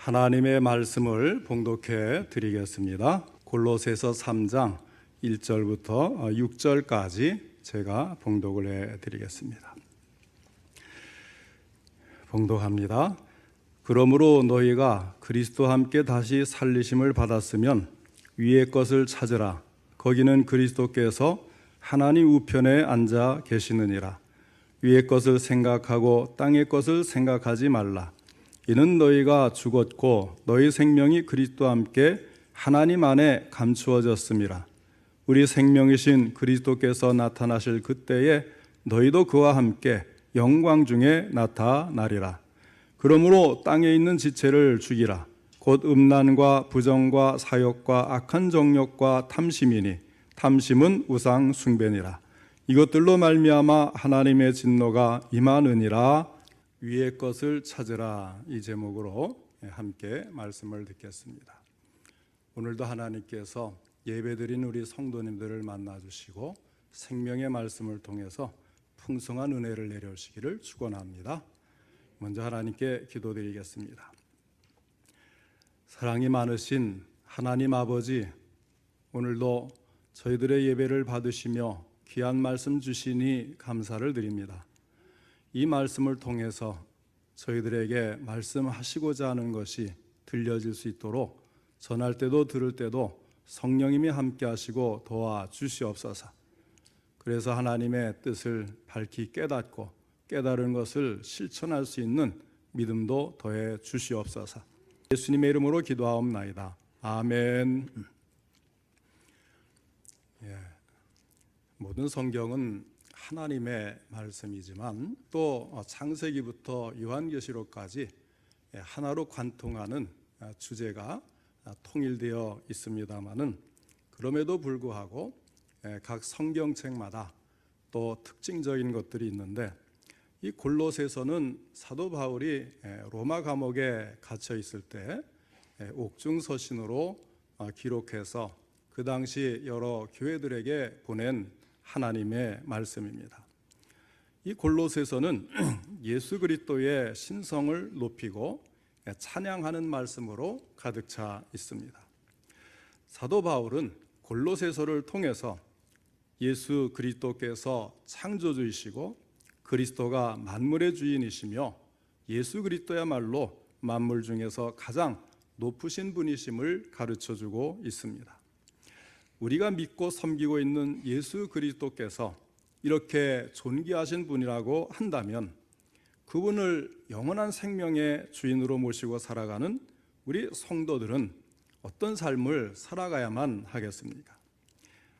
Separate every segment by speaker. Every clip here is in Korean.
Speaker 1: 하나님의 말씀을 봉독해 드리겠습니다. 골로새서 3장 1절부터 6절까지 제가 봉독을 해 드리겠습니다. 봉독합니다. 그러므로 너희가 그리스도와 함께 다시 살리심을 받았으면 위의 것을 찾으라. 거기는 그리스도께서 하나님 우편에 앉아 계시느니라. 위의 것을 생각하고 땅의 것을 생각하지 말라. 이는 너희가 죽었고 너희 생명이 그리스도와 함께 하나님 안에 감추어졌음이라. 우리 생명이신 그리스도께서 나타나실 그때에 너희도 그와 함께 영광 중에 나타나리라. 그러므로 땅에 있는 지체를 죽이라. 곧 음란과 부정과 사욕과 악한 정욕과 탐심이니 탐심은 우상 숭배니라. 이것들로 말미암아 하나님의 진노가 임하느니라. 위의 것을 찾으라. 이 제목으로 함께 말씀을 듣겠습니다. 오늘도 하나님께서 예배드린 우리 성도님들을 만나주시고 생명의 말씀을 통해서 풍성한 은혜를 내려주시기를 축원합니다. 먼저 하나님께 기도드리겠습니다. 사랑이 많으신 하나님 아버지, 오늘도 저희들의 예배를 받으시며 귀한 말씀 주시니 감사를 드립니다. 이 말씀을 통해서 저희들에게 말씀하시고자 하는 것이 들려질 수 있도록 전할 때도 들을 때도 성령님이 함께 하시고 도와주시옵소서. 그래서 하나님의 뜻을 밝히 깨닫고 깨달은 것을 실천할 수 있는 믿음도 더해 주시옵소서. 예수님의 이름으로 기도하옵나이다. 아멘. 모든 성경은 하나님의 말씀이지만 또 창세기부터 요한계시록까지 하나로 관통하는 주제가 통일되어 있습니다마는 그럼에도 불구하고 각 성경책마다 또 특징적인 것들이 있는데, 이 골로새서는 사도 바울이 로마 감옥에 갇혀 있을 때 옥중서신으로 기록해서 그 당시 여러 교회들에게 보낸 하나님의 말씀입니다. 이 골로새서는 예수 그리스도의 신성을 높이고 찬양하는 말씀으로 가득 차 있습니다. 사도 바울은 골로새서를 통해서 예수 그리스도께서 창조주이시고 그리스도가 만물의 주인이시며 예수 그리스도야말로 만물 중에서 가장 높으신 분이심을 가르쳐주고 있습니다. 우리가 믿고 섬기고 있는 예수 그리스도께서 이렇게 존귀하신 분이라고 한다면 그분을 영원한 생명의 주인으로 모시고 살아가는 우리 성도들은 어떤 삶을 살아가야만 하겠습니까?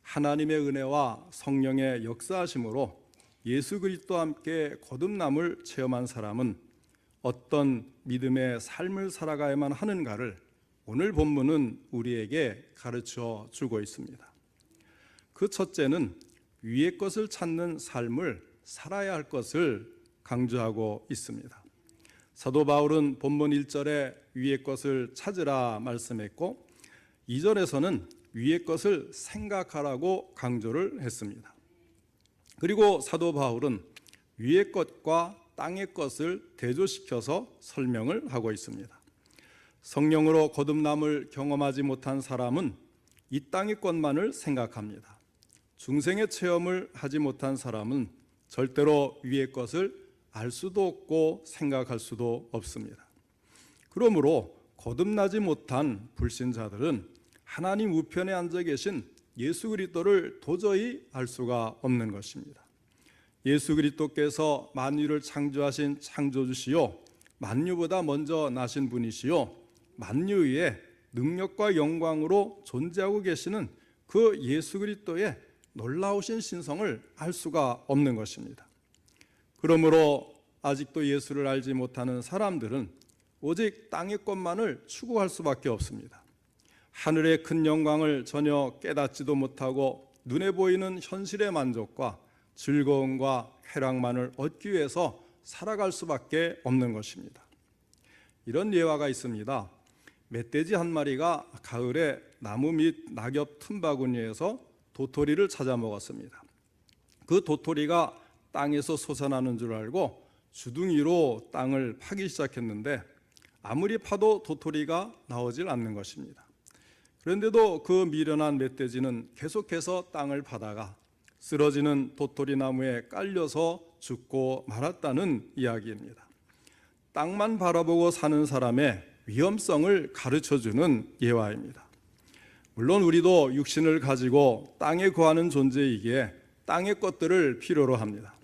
Speaker 1: 하나님의 은혜와 성령의 역사하심으로 예수 그리스도와 함께 거듭남을 체험한 사람은 어떤 믿음의 삶을 살아가야만 하는가를 오늘 본문은 우리에게 가르쳐 주고 있습니다. 그 첫째는 위의 것을 찾는 삶을 살아야 할 것을 강조하고 있습니다. 사도 바울은 본문 1절에 위의 것을 찾으라 말씀했고 2절에서는 위의 것을 생각하라고 강조를 했습니다. 그리고 사도 바울은 위의 것과 땅의 것을 대조시켜서 설명을 하고 있습니다. 성령으로 거듭남을 경험하지 못한 사람은 이 땅의 것만을 생각합니다. 중생의 체험을 하지 못한 사람은 절대로 위의 것을 알 수도 없고 생각할 수도 없습니다. 그러므로 거듭나지 못한 불신자들은 하나님 우편에 앉아 계신 예수 그리스도를 도저히 알 수가 없는 것입니다. 예수 그리스도께서 만유를 창조하신 창조주시요 만유보다 먼저 나신 분이시요 만유 위에 능력과 영광으로 존재하고 계시는 그 예수 그리스도의 놀라우신 신성을 알 수가 없는 것입니다. 그러므로 아직도 예수를 알지 못하는 사람들은 오직 땅의 것만을 추구할 수밖에 없습니다. 하늘의 큰 영광을 전혀 깨닫지도 못하고 눈에 보이는 현실의 만족과 즐거움과 쾌락만을 얻기 위해서 살아갈 수밖에 없는 것입니다. 이런 예화가 있습니다. 멧돼지 한 마리가 가을에 나무 밑 낙엽 틈바구니에서 도토리를 찾아 먹었습니다. 그 도토리가 땅에서 솟아나는 줄 알고 주둥이로 땅을 파기 시작했는데 아무리 파도 도토리가 나오질 않는 것입니다. 그런데도 그 미련한 멧돼지는 계속해서 땅을 파다가 쓰러지는 도토리 나무에 깔려서 죽고 말았다는 이야기입니다. 땅만 바라보고 사는 사람의 위험성을 가르쳐주는 예화입니다. 물론 우리도 육신을 가지고 땅에 거하는 존재이기에 땅의 것들을 필요로 합니다.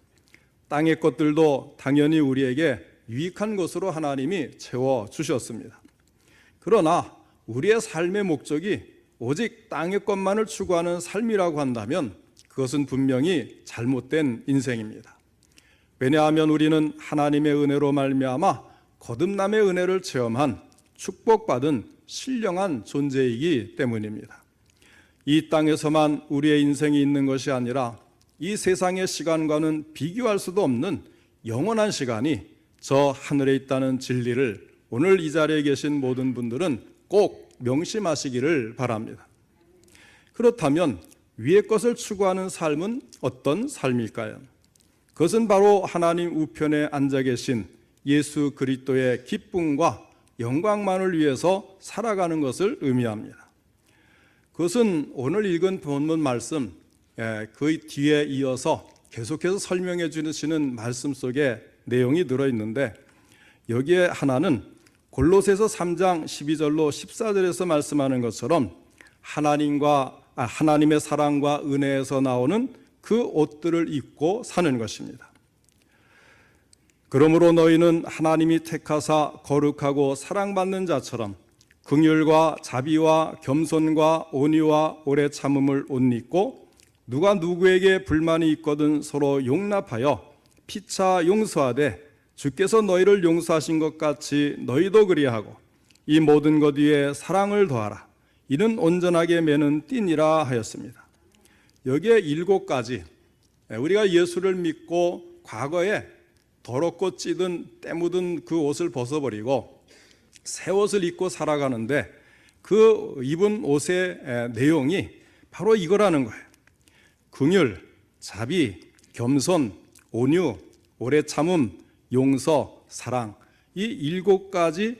Speaker 1: 땅의 것들도 당연히 우리에게 유익한 것으로 하나님이 채워주셨습니다. 그러나 우리의 삶의 목적이 오직 땅의 것만을 추구하는 삶이라고 한다면 그것은 분명히 잘못된 인생입니다. 왜냐하면 우리는 하나님의 은혜로 말미암아 거듭남의 은혜를 체험한 축복받은 신령한 존재이기 때문입니다. 이 땅에서만 우리의 인생이 있는 것이 아니라 이 세상의 시간과는 비교할 수도 없는 영원한 시간이 저 하늘에 있다는 진리를 오늘 이 자리에 계신 모든 분들은 꼭 명심하시기를 바랍니다. 그렇다면 위의 것을 추구하는 삶은 어떤 삶일까요? 그것은 바로 하나님 우편에 앉아 계신 예수 그리스도의 기쁨과 영광만을 위해서 살아가는 것을 의미합니다. 그것은 오늘 읽은 본문 말씀 그 뒤에 이어서 계속해서 설명해 주시는 말씀 속에 내용이 들어있는데, 여기에 하나는 골로새서 3장 12절로 14절에서 말씀하는 것처럼 하나님의 사랑과 은혜에서 나오는 그 옷들을 입고 사는 것입니다. 그러므로 너희는 하나님이 택하사 거룩하고 사랑받는 자처럼 긍휼과 자비와 겸손과 온유와 오래 참음을 옷 입고, 누가 누구에게 불만이 있거든 서로 용납하여 피차 용서하되 주께서 너희를 용서하신 것 같이 너희도 그리하고 이 모든 것 위에 사랑을 더하라. 이는 온전하게 매는 띠니라 하였습니다. 여기에 7가지, 우리가 예수를 믿고 과거에 더럽고 찌든 때 묻은 그 옷을 벗어버리고 새 옷을 입고 살아가는데 그 입은 옷의 내용이 바로 이거라는 거예요. 긍휼, 자비, 겸손, 온유, 오래 참음, 용서, 사랑, 이 7가지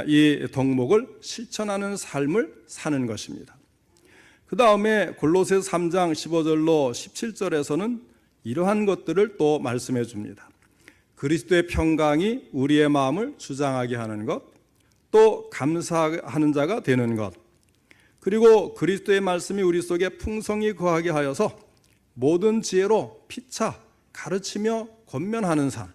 Speaker 1: 이 덕목을 실천하는 삶을 사는 것입니다. 그 다음에 골로새서 3장 15절로 17절에서는 이러한 것들을 또 말씀해 줍니다. 그리스도의 평강이 우리의 마음을 주장하게 하는 것, 또 감사하는 자가 되는 것, 그리고 그리스도의 말씀이 우리 속에 풍성히 거하게 하여서 모든 지혜로 피차 가르치며 권면하는 삶,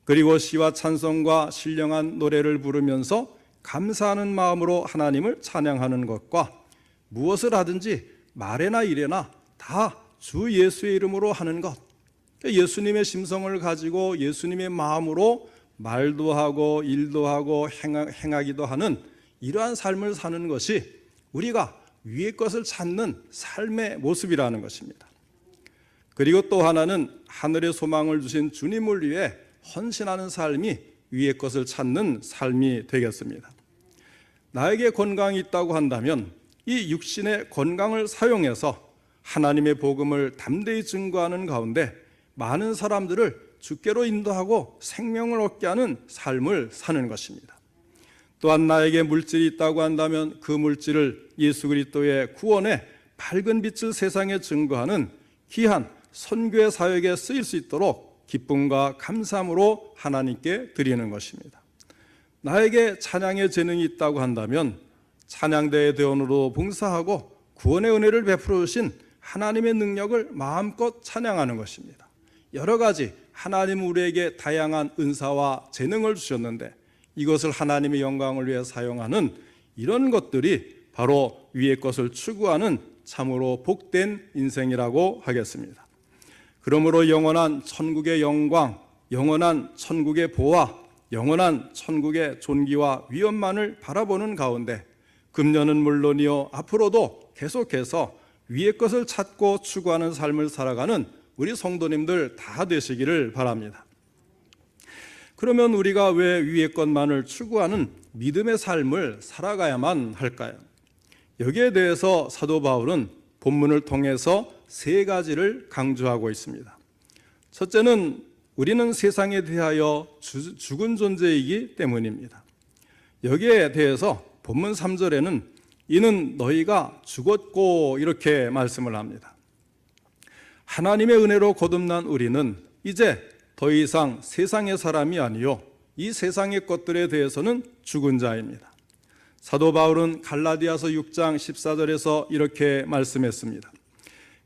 Speaker 1: 그리고 시와 찬송과 신령한 노래를 부르면서 감사하는 마음으로 하나님을 찬양하는 것과 무엇을 하든지 말에나 일에나 다 주 예수의 이름으로 하는 것, 예수님의 심성을 가지고 예수님의 마음으로 말도 하고 일도 하고 행하기도 하는 이러한 삶을 사는 것이 우리가 위의 것을 찾는 삶의 모습이라는 것입니다. 그리고 또 하나는 하늘의 소망을 주신 주님을 위해 헌신하는 삶이 위의 것을 찾는 삶이 되겠습니다. 나에게 건강이 있다고 한다면 이 육신의 건강을 사용해서 하나님의 복음을 담대히 증거하는 가운데 많은 사람들을 주께로 인도하고 생명을 얻게 하는 삶을 사는 것입니다. 또한 나에게 물질이 있다고 한다면 그 물질을 예수 그리스도의 구원의 밝은 빛을 세상에 증거하는 귀한 선교의 사역에 쓰일 수 있도록 기쁨과 감사함으로 하나님께 드리는 것입니다. 나에게 찬양의 재능이 있다고 한다면 찬양대의 대원으로 봉사하고 구원의 은혜를 베풀어 주신 하나님의 능력을 마음껏 찬양하는 것입니다. 여러 가지 하나님은 우리에게 다양한 은사와 재능을 주셨는데 이것을 하나님의 영광을 위해 사용하는 이런 것들이 바로 위의 것을 추구하는 참으로 복된 인생이라고 하겠습니다. 그러므로 영원한 천국의 영광, 영원한 천국의 보화, 영원한 천국의 존귀와 위엄만을 바라보는 가운데 금년은 물론이요 앞으로도 계속해서 위의 것을 찾고 추구하는 삶을 살아가는 우리 성도님들 다 되시기를 바랍니다. 그러면 우리가 왜 위의 것만을 추구하는 믿음의 삶을 살아가야만 할까요? 여기에 대해서 사도 바울은 본문을 통해서 3가지를 강조하고 있습니다. 첫째는 우리는 세상에 대하여 죽은 존재이기 때문입니다. 여기에 대해서 본문 3절에는 이는 너희가 죽었고 이렇게 말씀을 합니다. 하나님의 은혜로 거듭난 우리는 이제 더 이상 세상의 사람이 아니요 이 세상의 것들에 대해서는 죽은 자입니다. 사도 바울은 갈라디아서 6장 14절에서 이렇게 말씀했습니다.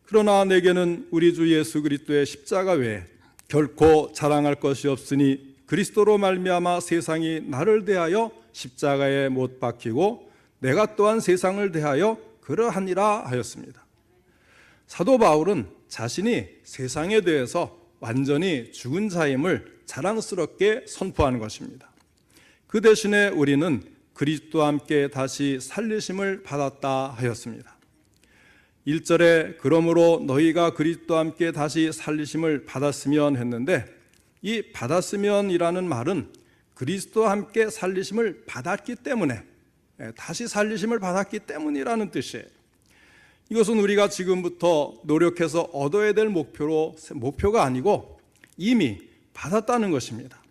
Speaker 1: 그러나 내게는 우리 주 예수 그리스도의 십자가 외에 결코 자랑할 것이 없으니 그리스도로 말미암아 세상이 나를 대하여 십자가에 못 박히고 내가 또한 세상을 대하여 그러하니라 하였습니다. 사도 바울은 자신이 세상에 대해서 완전히 죽은 자임을 자랑스럽게 선포하는 것입니다. 그 대신에 우리는 그리스도와 함께 다시 살리심을 받았다 하였습니다. 1절에 그러므로 너희가 그리스도와 함께 다시 살리심을 받았으면 했는데 이 받았으면이라는 말은 그리스도와 함께 살리심을 받았기 때문에 다시 살리심을 받았기 때문이라는 뜻이에요. 이것은 우리가 지금부터 노력해서 얻어야 될 목표가 아니고 이미 받았다는 것입니다.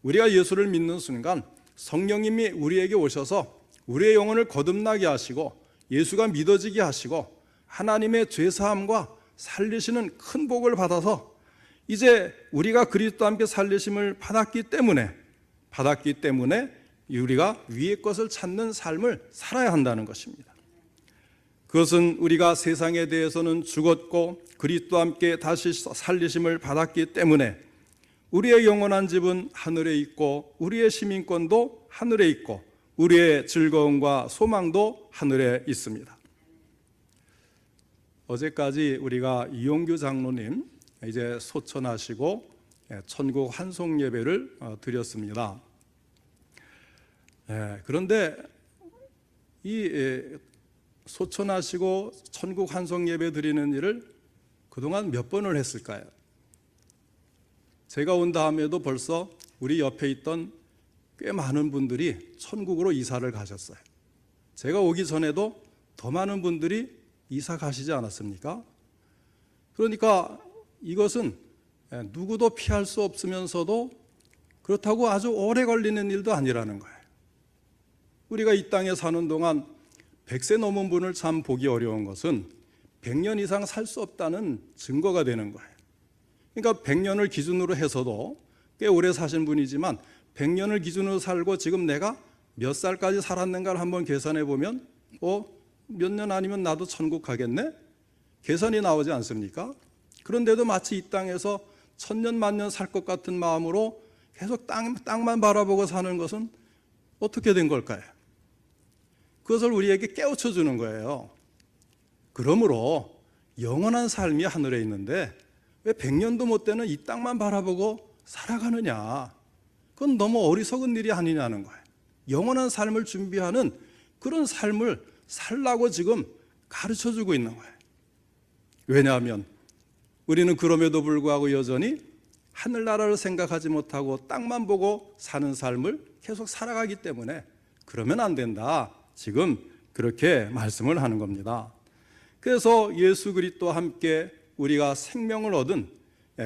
Speaker 1: 우리가 예수를 믿는 순간 성령님이 우리에게 오셔서 우리의 영혼을 거듭나게 하시고 예수가 믿어지게 하시고 하나님의 죄사함과 살리시는 큰 복을 받아서 이제 우리가 그리스도와 함께 살리심을 받았기 때문에 우리가 위의 것을 찾는 삶을 살아야 한다는 것입니다. 그것은 우리가 세상에 대해서는 죽었고 그리스도와 함께 다시 살리심을 받았기 때문에 우리의 영원한 집은 하늘에 있고 우리의 시민권도 하늘에 있고 우리의 즐거움과 소망도 하늘에 있습니다. 어제까지 우리가 이용규 장로님 이제 소천하시고 천국 환송 예배를 드렸습니다. 그런데 이 소천하시고 천국 환송 예배 드리는 일을 그동안 몇 번을 했을까요? 제가 온 다음에도 벌써 우리 옆에 있던 꽤 많은 분들이 천국으로 이사를 가셨어요. 제가 오기 전에도 더 많은 분들이 이사 가시지 않았습니까? 그러니까 이것은 누구도 피할 수 없으면서도 그렇다고 아주 오래 걸리는 일도 아니라는 거예요. 우리가 이 땅에 사는 동안 100세 넘은 분을 참 보기 어려운 것은 100년 이상 살 수 없다는 증거가 되는 거예요. 그러니까 100년을 기준으로 해서도 꽤 오래 사신 분이지만 100년을 기준으로 살고 지금 내가 몇 살까지 살았는가를 한번 계산해 보면 몇 년 아니면 나도 천국 가겠네? 계산이 나오지 않습니까? 그런데도 마치 이 땅에서 1000년 만년 살 것 같은 마음으로 계속 땅만 바라보고 사는 것은 어떻게 된 걸까요? 그것을 우리에게 깨우쳐 주는 거예요. 그러므로 영원한 삶이 하늘에 있는데 왜 100년도 못 되는 이 땅만 바라보고 살아가느냐? 그건 너무 어리석은 일이 아니냐는 거예요. 영원한 삶을 준비하는 그런 삶을 살라고 지금 가르쳐주고 있는 거예요. 왜냐하면 우리는 그럼에도 불구하고 여전히 하늘나라를 생각하지 못하고 땅만 보고 사는 삶을 계속 살아가기 때문에 그러면 안 된다. 지금 그렇게 말씀을 하는 겁니다. 그래서 예수 그리스도와 함께 우리가 생명을 얻은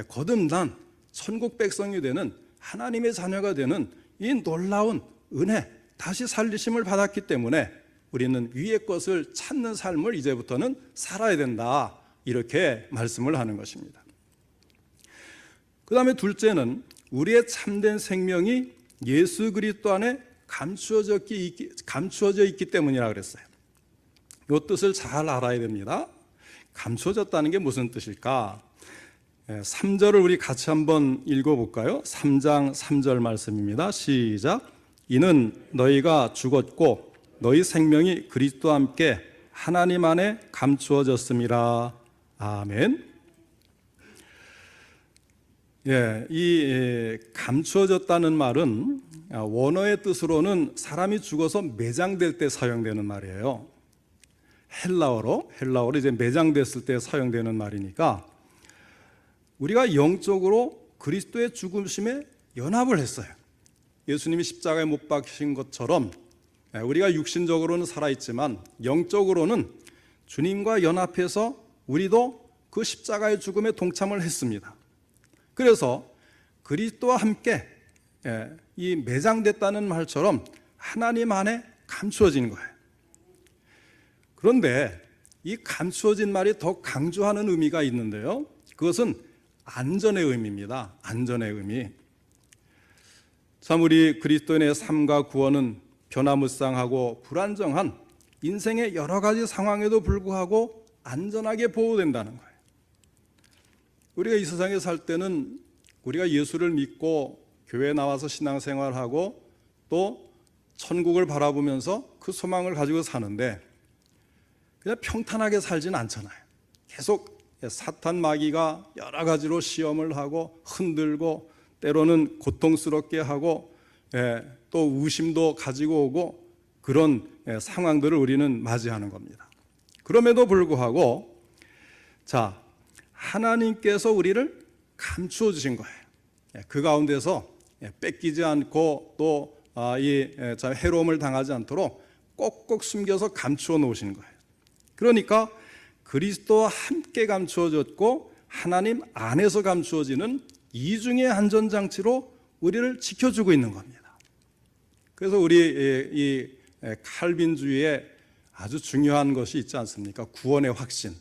Speaker 1: 거듭난 천국 백성이 되는 하나님의 자녀가 되는 이 놀라운 은혜, 다시 살리심을 받았기 때문에 우리는 위의 것을 찾는 삶을 이제부터는 살아야 된다. 이렇게 말씀을 하는 것입니다. 그 다음에 둘째는 우리의 참된 생명이 예수 그리스도 안에 감추어져 있기 때문이라 그랬어요. 이 뜻을 잘 알아야 됩니다. 감추어졌다는 게 무슨 뜻일까? 3절을 우리 같이 한번 읽어볼까요? 3장 3절 말씀입니다. 시작. 이는 너희가 죽었고 너희 생명이 그리스도와 함께 하나님 안에 감추어졌음이라. 아멘. 이 감추어졌다는 말은 원어의 뜻으로는 사람이 죽어서 매장될 때 사용되는 말이에요. 헬라어로 이제 매장됐을 때 사용되는 말이니까 우리가 영적으로 그리스도의 죽으심에 연합을 했어요. 예수님이 십자가에 못 박히신 것처럼 우리가 육신적으로는 살아있지만 영적으로는 주님과 연합해서 우리도 그 십자가의 죽음에 동참을 했습니다. 그래서 그리스도와 함께 이 매장됐다는 말처럼 하나님 안에 감추어진 거예요. 그런데 이 감추어진 말이 더 강조하는 의미가 있는데요. 그것은 안전의 의미입니다. 안전의 의미. 참 우리 그리스도인의 삶과 구원은 변화무쌍하고 불안정한 인생의 여러 가지 상황에도 불구하고 안전하게 보호된다는 거예요. 우리가 이 세상에 살 때는 우리가 예수를 믿고 교회에 나와서 신앙생활하고 또 천국을 바라보면서 그 소망을 가지고 사는데 그냥 평탄하게 살지는 않잖아요. 계속 사탄 마귀가 여러 가지로 시험을 하고 흔들고 때로는 고통스럽게 하고 또 의심도 가지고 오고 그런 상황들을 우리는 맞이하는 겁니다. 그럼에도 불구하고 하나님께서 우리를 감추어 주신 거예요. 그 가운데서 뺏기지 않고 또 해로움을 당하지 않도록 꼭꼭 숨겨서 감추어 놓으신 거예요. 그러니까 그리스도와 함께 감추어졌고 하나님 안에서 감추어지는 이중의 안전장치로 우리를 지켜주고 있는 겁니다. 그래서 우리 이 칼빈주의에 아주 중요한 것이 있지 않습니까? 구원의 확신.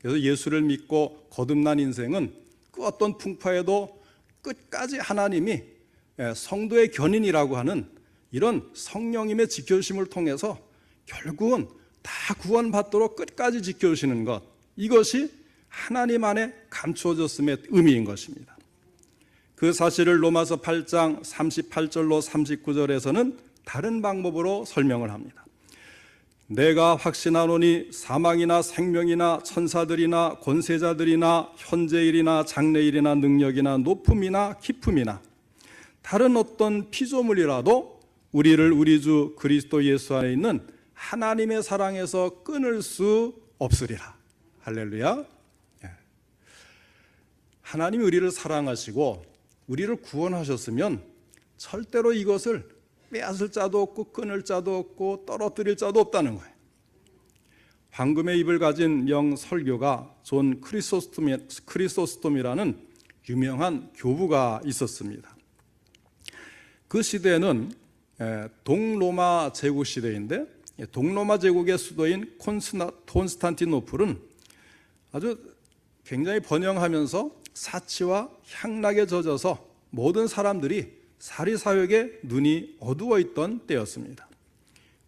Speaker 1: 그래서 예수를 믿고 거듭난 인생은 그 어떤 풍파에도 끝까지 하나님이 성도의 견인이라고 하는 이런 성령님의 지켜주심을 통해서 결국은 다 구원받도록 끝까지 지켜주시는 것, 이것이 하나님 안에 감추어졌음의 의미인 것입니다. 그 사실을 로마서 8장 38절로 39절에서는 다른 방법으로 설명을 합니다. 내가 확신하노니 사망이나 생명이나 천사들이나 권세자들이나 현재일이나 장래일이나 능력이나 높음이나 깊음이나 다른 어떤 피조물이라도 우리를 우리 주 그리스도 예수 안에 있는 하나님의 사랑에서 끊을 수 없으리라. 할렐루야. 하나님이 우리를 사랑하시고 우리를 구원하셨으면 절대로 이것을 빼앗을 자도 없고 끊을 자도 없고 떨어뜨릴 자도 없다는 거예요. 황금의 입을 가진 명 설교가 존 크리소스톰이라는 유명한 교부가 있었습니다. 그 시대는 동로마 제국 시대인데 동로마 제국의 수도인 콘스탄티노플은 아주 굉장히 번영하면서 사치와 향락에 젖어서 모든 사람들이 사리사욕에 눈이 어두워 있던 때였습니다.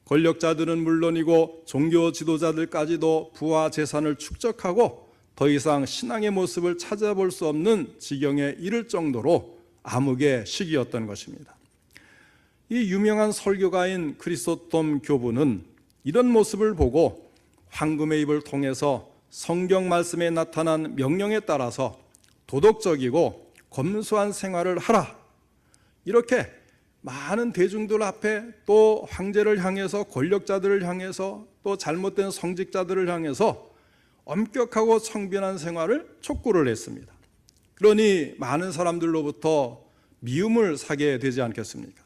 Speaker 1: 권력자들은 물론이고 종교 지도자들까지도 부와 재산을 축적하고 더 이상 신앙의 모습을 찾아볼 수 없는 지경에 이를 정도로 암흑의 시기였던 것입니다. 이 유명한 설교가인 크리소톰 교부는 이런 모습을 보고 황금의 입을 통해서 성경 말씀에 나타난 명령에 따라서 도덕적이고 검소한 생활을 하라, 이렇게 많은 대중들 앞에 또 황제를 향해서 권력자들을 향해서 또 잘못된 성직자들을 향해서 엄격하고 청변한 생활을 촉구를 했습니다. 그러니 많은 사람들로부터 미움을 사게 되지 않겠습니까?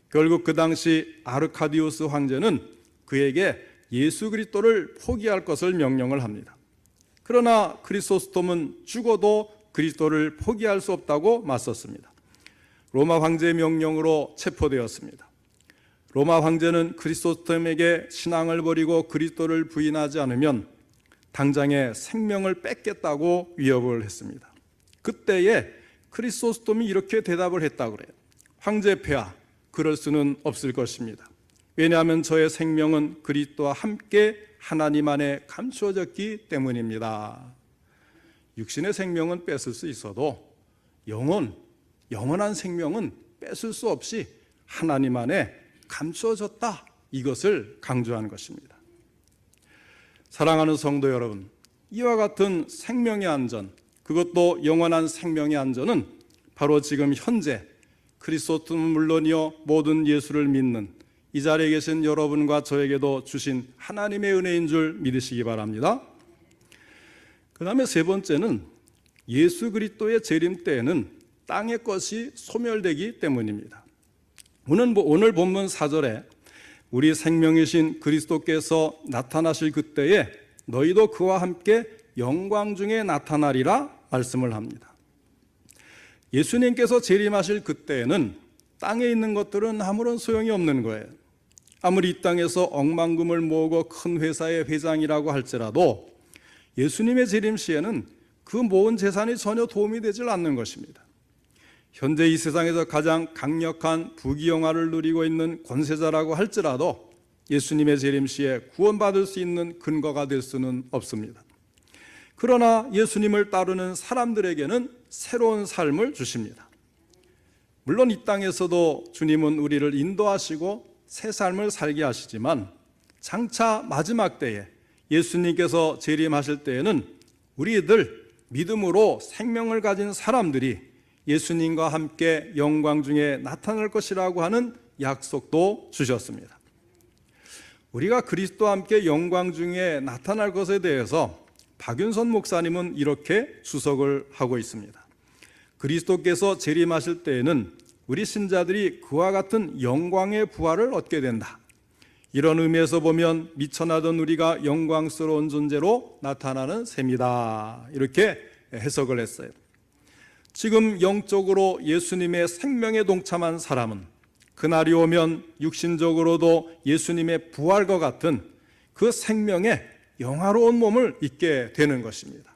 Speaker 1: 결국 그 당시 아르카디우스 황제는 그에게 예수 그리스도를 포기할 것을 명령을 합니다. 그러나 크리소스톰은 죽어도 그리스도를 포기할 수 없다고 맞섰습니다. 로마 황제의 명령으로 체포되었습니다. 로마 황제는 크리소스톰에게 신앙을 버리고 그리스도를 부인하지 않으면 당장에 생명을 뺏겠다고 위협을 했습니다. 그때에 크리소스톰이 이렇게 대답을 했다고 그래요. 황제 폐하, 그럴 수는 없을 것입니다. 왜냐하면 저의 생명은 그리스도와 함께 하나님 안에 감추어졌기 때문입니다. 육신의 생명은 뺏을 수 있어도 영원한 생명은 뺏을 수 없이 하나님 안에 감추어졌다, 이것을 강조한 것입니다. 사랑하는 성도 여러분, 이와 같은 생명의 안전, 그것도 영원한 생명의 안전은 바로 지금 현재 그리스도는 물론이요 모든 예수를 믿는 이 자리에 계신 여러분과 저에게도 주신 하나님의 은혜인 줄 믿으시기 바랍니다. 그 다음에 세 번째는 예수 그리스도의 재림 때에는 땅의 것이 소멸되기 때문입니다. 오늘 본문 4절에 우리 생명이신 그리스도께서 나타나실 그때에 너희도 그와 함께 영광 중에 나타나리라 말씀을 합니다. 예수님께서 재림하실 그때에는 땅에 있는 것들은 아무런 소용이 없는 거예요. 아무리 이 땅에서 억만금을 모으고 큰 회사의 회장이라고 할지라도 예수님의 재림 시에는 그 모은 재산이 전혀 도움이 되질 않는 것입니다. 현재 이 세상에서 가장 강력한 부귀영화를 누리고 있는 권세자라고 할지라도 예수님의 재림 시에 구원받을 수 있는 근거가 될 수는 없습니다. 그러나 예수님을 따르는 사람들에게는 새로운 삶을 주십니다. 물론 이 땅에서도 주님은 우리를 인도하시고 새 삶을 살게 하시지만 장차 마지막 때에 예수님께서 재림하실 때에는 우리들 믿음으로 생명을 가진 사람들이 예수님과 함께 영광 중에 나타날 것이라고 하는 약속도 주셨습니다. 우리가 그리스도와 함께 영광 중에 나타날 것에 대해서 박윤선 목사님은 이렇게 주석을 하고 있습니다. 그리스도께서 재림하실 때에는 우리 신자들이 그와 같은 영광의 부활을 얻게 된다. 이런 의미에서 보면 미천하던 우리가 영광스러운 존재로 나타나는 셈이다. 이렇게 해석을 했어요. 지금 영적으로 예수님의 생명에 동참한 사람은 그날이 오면 육신적으로도 예수님의 부활과 같은 그 생명의 영화로운 몸을 입게 되는 것입니다.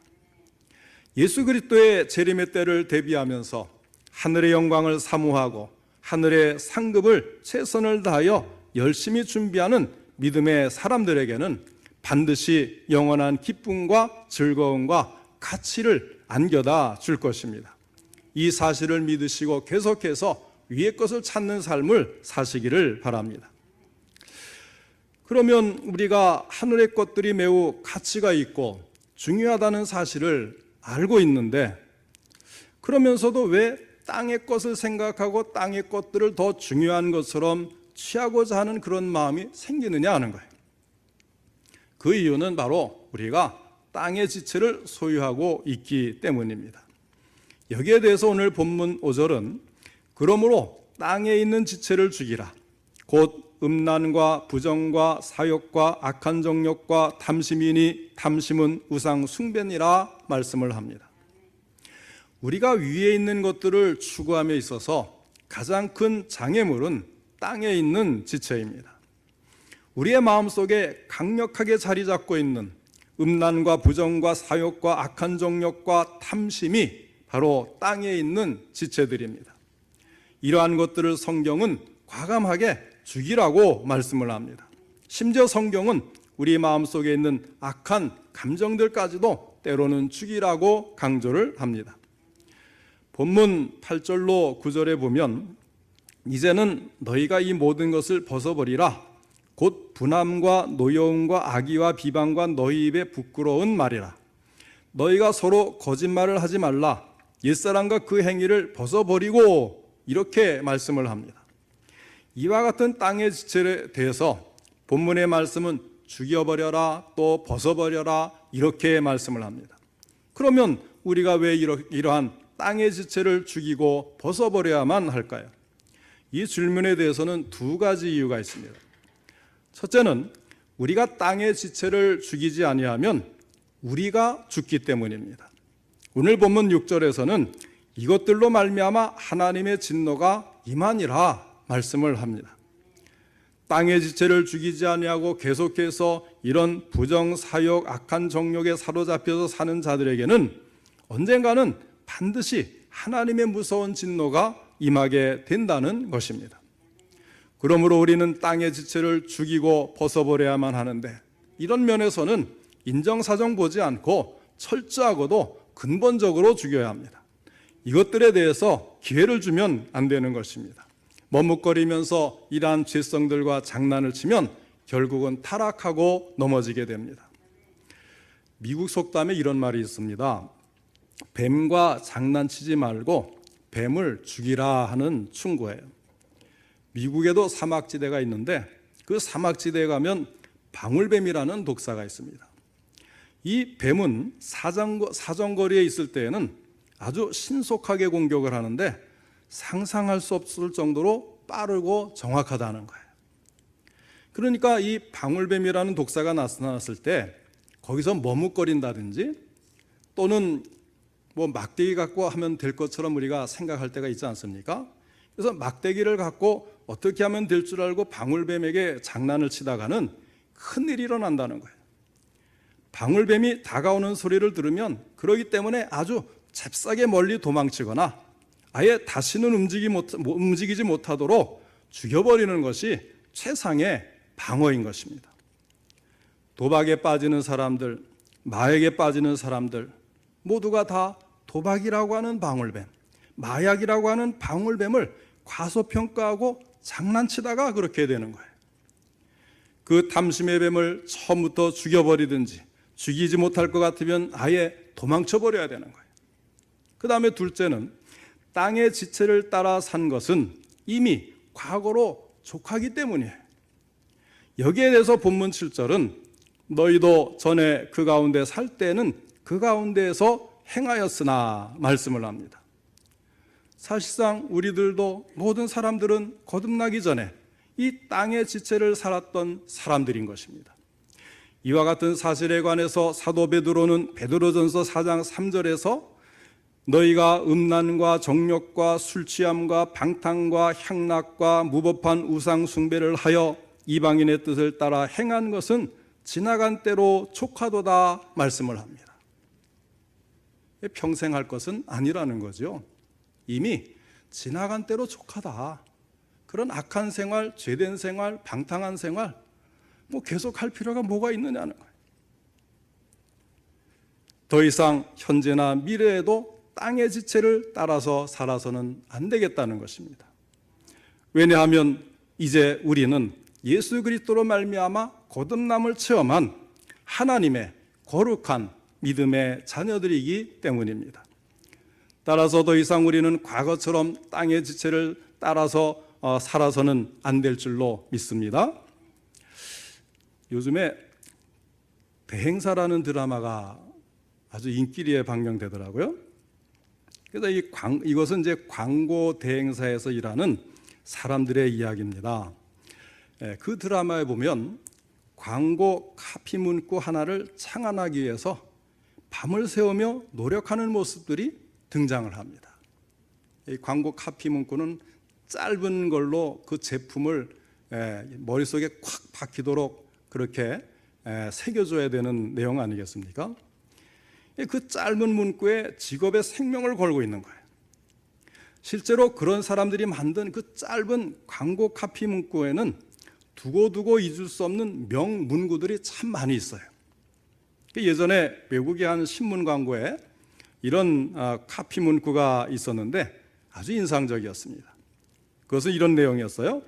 Speaker 1: 예수 그리스도의 재림의 때를 대비하면서 하늘의 영광을 사모하고 하늘의 상급을 최선을 다하여 열심히 준비하는 믿음의 사람들에게는 반드시 영원한 기쁨과 즐거움과 가치를 안겨다 줄 것입니다. 이 사실을 믿으시고 계속해서 위의 것을 찾는 삶을 사시기를 바랍니다. 그러면 우리가 하늘의 것들이 매우 가치가 있고 중요하다는 사실을 알고 있는데 그러면서도 왜 땅의 것을 생각하고 땅의 것들을 더 중요한 것처럼 취하고자 하는 그런 마음이 생기느냐 하는 거예요. 그 이유는 바로 우리가 땅의 지체를 소유하고 있기 때문입니다. 여기에 대해서 오늘 본문 5절은 그러므로 땅에 있는 지체를 죽이라. 곧 음란과 부정과 사욕과 악한 정욕과 탐심이니 탐심은 우상 숭배니라 말씀을 합니다. 우리가 위에 있는 것들을 추구함에 있어서 가장 큰 장애물은 땅에 있는 지체입니다. 우리의 마음속에 강력하게 자리 잡고 있는 음란과 부정과 사욕과 악한 정욕과 탐심이 바로 땅에 있는 지체들입니다. 이러한 것들을 성경은 과감하게 죽이라고 말씀을 합니다. 심지어 성경은 우리 마음속에 있는 악한 감정들까지도 때로는 죽이라고 강조를 합니다. 본문 8절로 9절에 보면 이제는 너희가 이 모든 것을 벗어버리라. 곧 분함과 노여움과 악의와 비방과 너희 입에 부끄러운 말이라. 너희가 서로 거짓말을 하지 말라. 옛사람과 그 행위를 벗어버리고 이렇게 말씀을 합니다. 이와 같은 땅의 지체에 대해서 본문의 말씀은 죽여버려라 또 벗어버려라 이렇게 말씀을 합니다. 그러면 우리가 왜 이러한 땅의 지체를 죽이고 벗어버려야만 할까요? 이 질문에 대해서는 두 가지 이유가 있습니다. 첫째는 우리가 땅의 지체를 죽이지 아니하면 우리가 죽기 때문입니다. 오늘 본문 6절에서는 이것들로 말미암아 하나님의 진노가 임하니라 말씀을 합니다. 땅의 지체를 죽이지 아니하고 계속해서 이런 부정, 사욕, 악한 정욕에 사로잡혀서 사는 자들에게는 언젠가는 반드시 하나님의 무서운 진노가 임하게 된다는 것입니다. 그러므로 우리는 땅의 지체를 죽이고 벗어버려야만 하는데 이런 면에서는 인정사정 보지 않고 철저하고도 근본적으로 죽여야 합니다. 이것들에 대해서 기회를 주면 안 되는 것입니다. 머뭇거리면서 이러한 죄성들과 장난을 치면 결국은 타락하고 넘어지게 됩니다. 미국 속담에 이런 말이 있습니다. 뱀과 장난치지 말고 뱀을 죽이라 하는 충고예요. 미국에도 사막지대가 있는데 그 사막지대에 가면 방울뱀이라는 독사가 있습니다. 이 뱀은 사정거리에 있을 때에는 아주 신속하게 공격을 하는데 상상할 수 없을 정도로 빠르고 정확하다는 거예요. 그러니까 이 방울뱀이라는 독사가 나타났을 때 거기서 머뭇거린다든지 또는 막대기 갖고 하면 될 것처럼 우리가 생각할 때가 있지 않습니까? 그래서 막대기를 갖고 어떻게 하면 될 줄 알고 방울뱀에게 장난을 치다가는 큰일이 일어난다는 거예요. 방울뱀이 다가오는 소리를 들으면 그러기 때문에 아주 잽싸게 멀리 도망치거나 아예 다시는 움직이지 못하도록 죽여버리는 것이 최상의 방어인 것입니다. 도박에 빠지는 사람들, 마약에 빠지는 사람들 모두가 다 도박이라고 하는 방울뱀, 마약이라고 하는 방울뱀을 과소평가하고 장난치다가 그렇게 되는 거예요. 그 탐심의 뱀을 처음부터 죽여버리든지 죽이지 못할 것 같으면 아예 도망쳐버려야 되는 거예요. 그 다음에 둘째는 땅의 지체를 따라 산 것은 이미 과거로 족하기 때문이에요. 여기에 대해서 본문 7절은 너희도 전에 그 가운데 살 때는 그 가운데에서 행하였으나 말씀을 합니다. 사실상 우리들도 모든 사람들은 거듭나기 전에 이 땅의 지체를 살았던 사람들인 것입니다. 이와 같은 사실에 관해서 사도 베드로는 베드로전서 4장 3절에서 너희가 음란과 정욕과 술취함과 방탕과 향락과 무법한 우상 숭배를 하여 이방인의 뜻을 따라 행한 것은 지나간 때로 족하도다 말씀을 합니다. 평생 할 것은 아니라는 거죠. 이미 지나간 때로 족하다. 그런 악한 생활, 죄된 생활, 방탕한 생활 계속 할 필요가 뭐가 있느냐는 거예요. 더 이상 현재나 미래에도 땅의 지체를 따라서 살아서는 안 되겠다는 것입니다. 왜냐하면 이제 우리는 예수 그리스도로 말미암아 거듭남을 체험한 하나님의 거룩한 믿음의 자녀들이기 때문입니다. 따라서 더 이상 우리는 과거처럼 땅의 지체를 따라서 살아서는 안 될 줄로 믿습니다. 요즘에 대행사라는 드라마가 아주 인기리에 방영되더라고요. 그래서 이것은 이제 광고 대행사에서 일하는 사람들의 이야기입니다. 그 드라마에 보면 광고 카피 문구 하나를 창안하기 위해서 밤을 새우며 노력하는 모습들이 등장을 합니다. 이 광고 카피 문구는 짧은 걸로 그 제품을 머릿속에 콱 박히도록 그렇게 새겨줘야 되는 내용 아니겠습니까? 그 짧은 문구에 직업의 생명을 걸고 있는 거예요. 실제로 그런 사람들이 만든 그 짧은 광고 카피 문구에는 두고두고 잊을 수 없는 명문구들이 참 많이 있어요. 예전에 외국의 한 신문 광고에 이런 카피 문구가 있었는데 아주 인상적이었습니다. 그것은 이런 내용이었어요.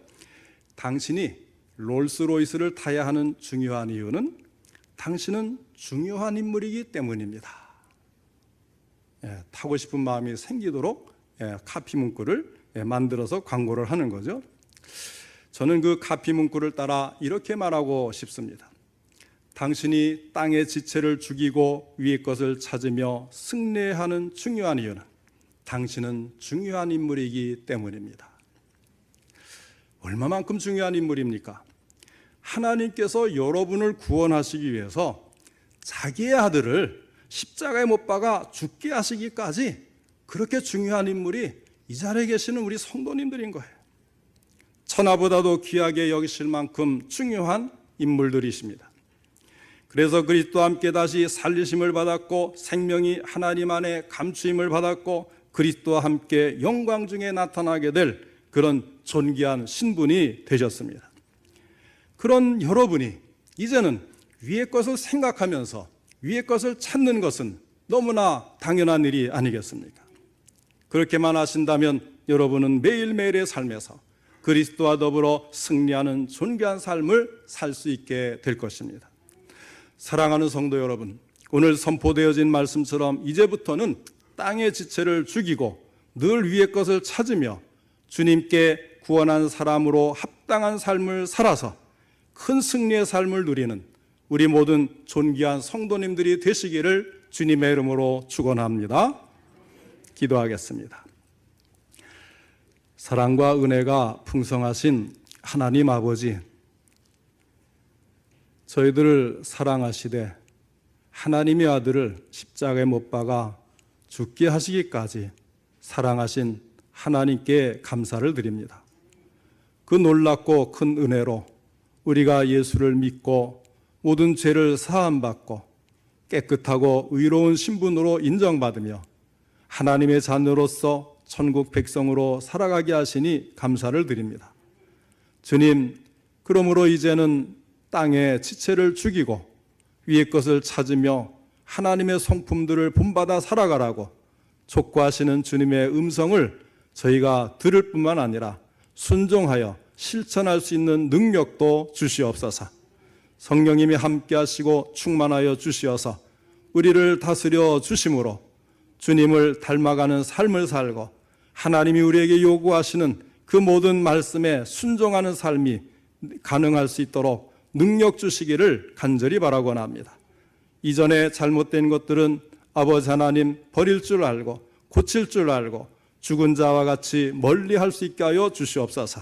Speaker 1: 당신이 롤스로이스를 타야 하는 중요한 이유는 당신은 중요한 인물이기 때문입니다. 타고 싶은 마음이 생기도록 카피 문구를 만들어서 광고를 하는 거죠. 저는 그 카피 문구를 따라 이렇게 말하고 싶습니다. 당신이 땅의 지체를 죽이고 위의 것을 찾으며 승리하는 중요한 이유는 당신은 중요한 인물이기 때문입니다. 얼마만큼 중요한 인물입니까? 하나님께서 여러분을 구원하시기 위해서 자기의 아들을 십자가에 못 박아 죽게 하시기까지 그렇게 중요한 인물이 이 자리에 계시는 우리 성도님들인 거예요. 천하보다도 귀하게 여기실 만큼 중요한 인물들이십니다. 그래서 그리스도와 함께 다시 살리심을 받았고 생명이 하나님 안에 감추임을 받았고 그리스도와 함께 영광 중에 나타나게 될 그런 존귀한 신분이 되셨습니다. 그런 여러분이 이제는 위의 것을 생각하면서 위의 것을 찾는 것은 너무나 당연한 일이 아니겠습니까? 그렇게만 하신다면 여러분은 매일매일의 삶에서 그리스도와 더불어 승리하는 존귀한 삶을 살 수 있게 될 것입니다. 사랑하는 성도 여러분, 오늘 선포되어진 말씀처럼 이제부터는 땅의 지체를 죽이고 늘 위의 것을 찾으며 주님께 구원한 사람으로 합당한 삶을 살아서 큰 승리의 삶을 누리는 우리 모든 존귀한 성도님들이 되시기를 주님의 이름으로 축원합니다. 기도하겠습니다. 사랑과 은혜가 풍성하신 하나님 아버지, 저희들을 사랑하시되 하나님의 아들을 십자가에 못 박아 죽게 하시기까지 사랑하신 하나님께 감사를 드립니다. 그 놀랍고 큰 은혜로 우리가 예수를 믿고 모든 죄를 사함받고 깨끗하고 의로운 신분으로 인정받으며 하나님의 자녀로서 천국 백성으로 살아가게 하시니 감사를 드립니다. 주님, 그러므로 이제는 땅의 지체를 죽이고 위의 것을 찾으며 하나님의 성품들을 본받아 살아가라고 촉구하시는 주님의 음성을 저희가 들을 뿐만 아니라 순종하여 실천할 수 있는 능력도 주시옵소서. 성령님이 함께 하시고 충만하여 주시어서 우리를 다스려 주심으로 주님을 닮아가는 삶을 살고 하나님이 우리에게 요구하시는 그 모든 말씀에 순종하는 삶이 가능할 수 있도록 능력 주시기를 간절히 바라고자 합니다. 이전에 잘못된 것들은 아버지 하나님 버릴 줄 알고 고칠 줄 알고 죽은 자와 같이 멀리할 수 있게 하여 주시옵소서.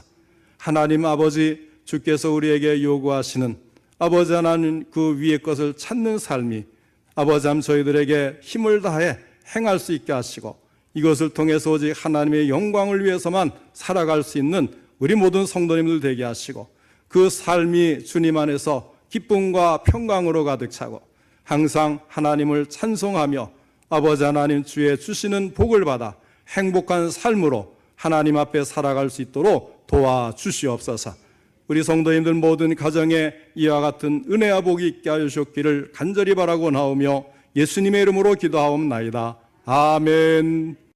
Speaker 1: 하나님 아버지, 주께서 우리에게 요구하시는 아버지 하나님 그 위의 것을 찾는 삶이 아버지 하나님 저희들에게 힘을 다해 행할 수 있게 하시고 이것을 통해서 오직 하나님의 영광을 위해서만 살아갈 수 있는 우리 모든 성도님들 되게 하시고 그 삶이 주님 안에서 기쁨과 평강으로 가득 차고 항상 하나님을 찬송하며 아버지 하나님 주의 주시는 복을 받아 행복한 삶으로 하나님 앞에 살아갈 수 있도록 도와주시옵소서. 우리 성도님들 모든 가정에 이와 같은 은혜와 복이 있게 하여 주셨기를 간절히 바라고 나오며 예수님의 이름으로 기도하옵나이다. 아멘.